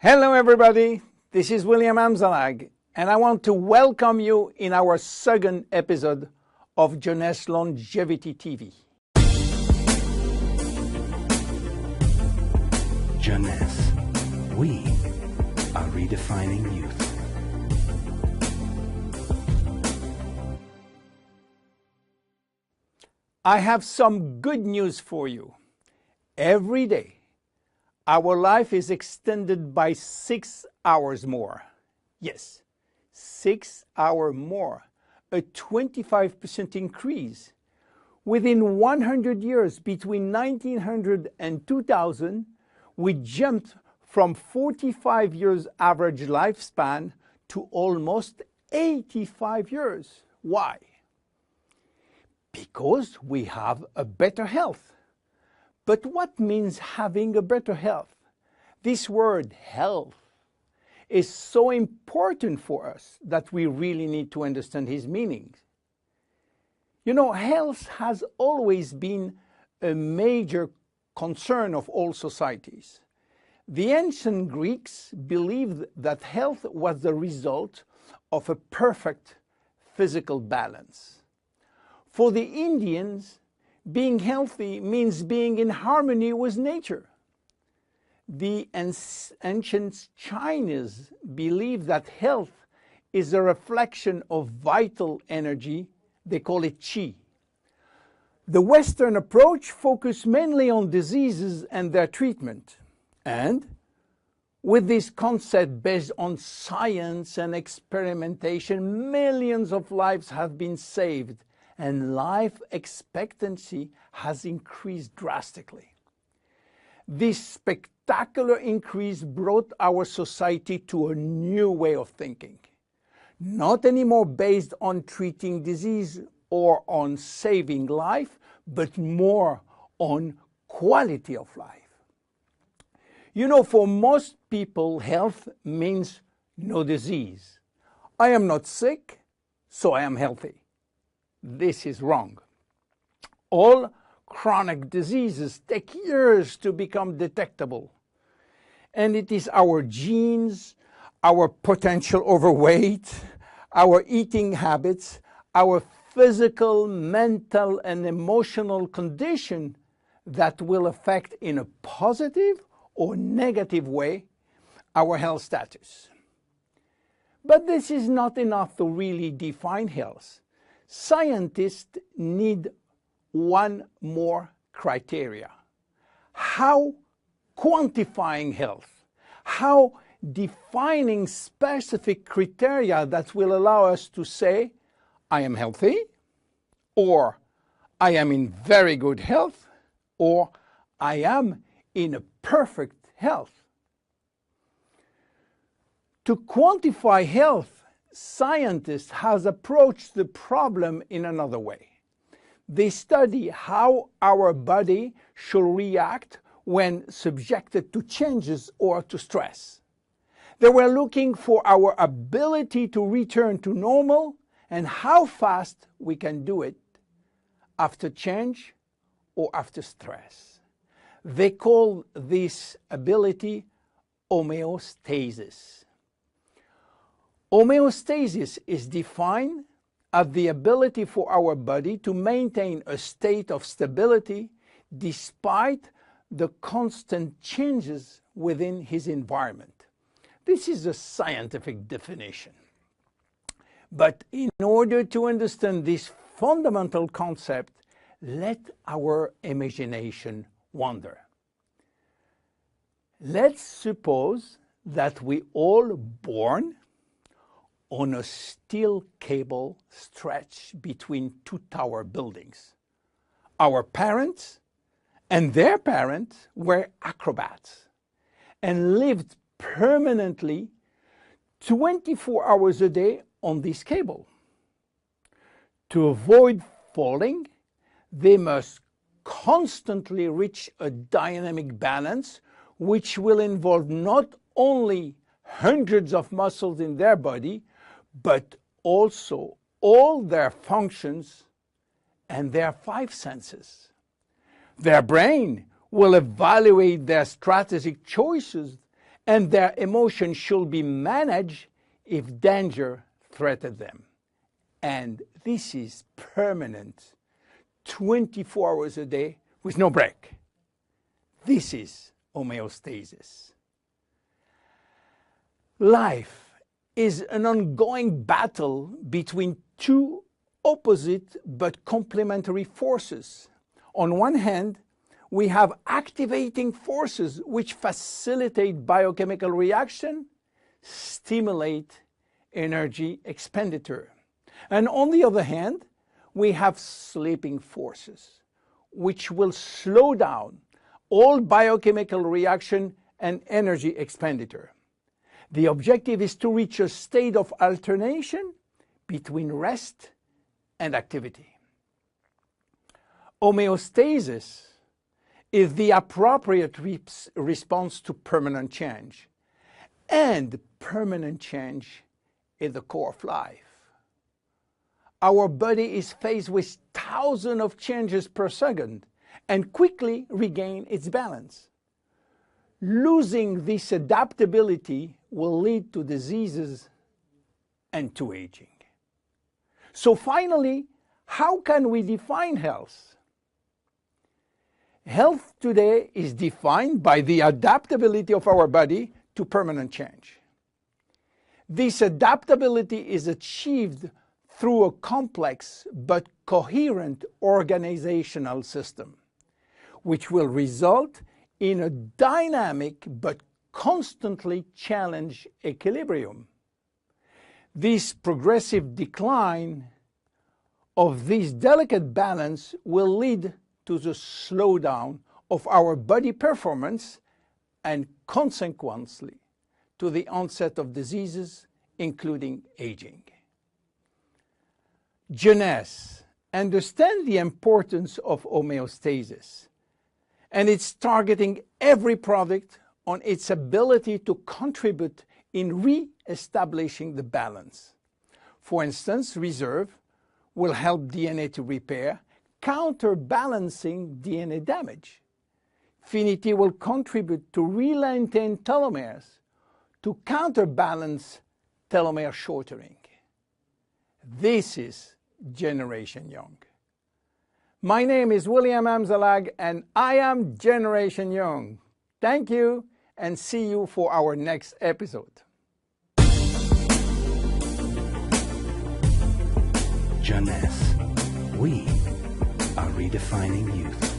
Hello everybody, this is William Amzalag, and I want to welcome you in our second episode of Jeunesse Longevity TV. Jeunesse, we are redefining youth. I have some good news for you. Every day, our life is extended by 6 hours more. Yes, 6 hours more, a 25% increase. Within 100 years, between 1900 and 2000, we jumped from 45 years average lifespan to almost 85 years. Why? Because we have a better health. But what means having a better health? This word health is so important for us that we really need to understand his meaning. You know, health has always been a major concern of all societies. The ancient Greeks believed that health was the result of a perfect physical balance. For the Indians, being healthy means being in harmony with nature. The ancient Chinese believe that health is a reflection of vital energy. They call it qi. The Western approach focuses mainly on diseases and their treatment. And with this concept based on science and experimentation, millions of lives have been saved and life expectancy has increased drastically. This spectacular increase brought our society to a new way of thinking, not anymore based on treating disease or on saving life, but more on quality of life. You know, for most people, health means no disease. I am not sick, so I am healthy. This is wrong. All chronic diseases take years to become detectable. And it is our genes, our potential overweight, our eating habits, our physical, mental, and emotional condition that will affect in a positive or negative way our health status. But this is not enough to really define health. Scientists need one more criteria. How quantifying health? How defining specific criteria that will allow us to say, I am healthy, or I am in very good health, or I am in a perfect health. To quantify health, scientists have approached the problem in another way. They study how our body should react when subjected to changes or to stress. They were looking for our ability to return to normal and how fast we can do it after change or after stress. They call this ability homeostasis. Homeostasis is defined as the ability for our body to maintain a state of stability despite the constant changes within his environment. This is a scientific definition. But in order to understand this fundamental concept, let our imagination wander. Let's suppose that we all born on a steel cable stretched between two tower buildings. Our parents and their parents were acrobats and lived permanently 24 hours a day on this cable. To avoid falling, they must constantly reach a dynamic balance, which will involve not only hundreds of muscles in their body, but also all their functions and their 5 senses. Their brain will evaluate their strategic choices and their emotions should be managed if danger threatened them. And this is permanent, 24 hours a day with no break. This is homeostasis. Life is an ongoing battle between two opposite but complementary forces. On one hand, we have activating forces which facilitate biochemical reaction, stimulate energy expenditure. And on the other hand, we have sleeping forces which will slow down all biochemical reaction and energy expenditure. The objective is to reach a state of alternation between rest and activity. Homeostasis is the appropriate response to permanent change. And permanent change is the core of life. Our body is faced with thousands of changes per second and quickly regain its balance. Losing this adaptability will lead to diseases and to aging. So finally, how can we define health? Health today is defined by the adaptability of our body to permanent change. This adaptability is achieved through a complex but coherent organizational system, which will result in a dynamic but constantly challenged equilibrium. This progressive decline of this delicate balance will lead to the slowdown of our body performance and consequently to the onset of diseases, including aging. Jeunesse understands the importance of homeostasis, and it's targeting every product on its ability to contribute in re-establishing the balance. For instance, Reserve will help DNA to repair, counterbalancing DNA damage. Finity will contribute to re-lengthen telomeres to counterbalance telomere shortening. This is Generation Young. My name is William Amzalag, and I am Generation Young. Thank you, and see you for our next episode. Jeunesse. We are redefining youth.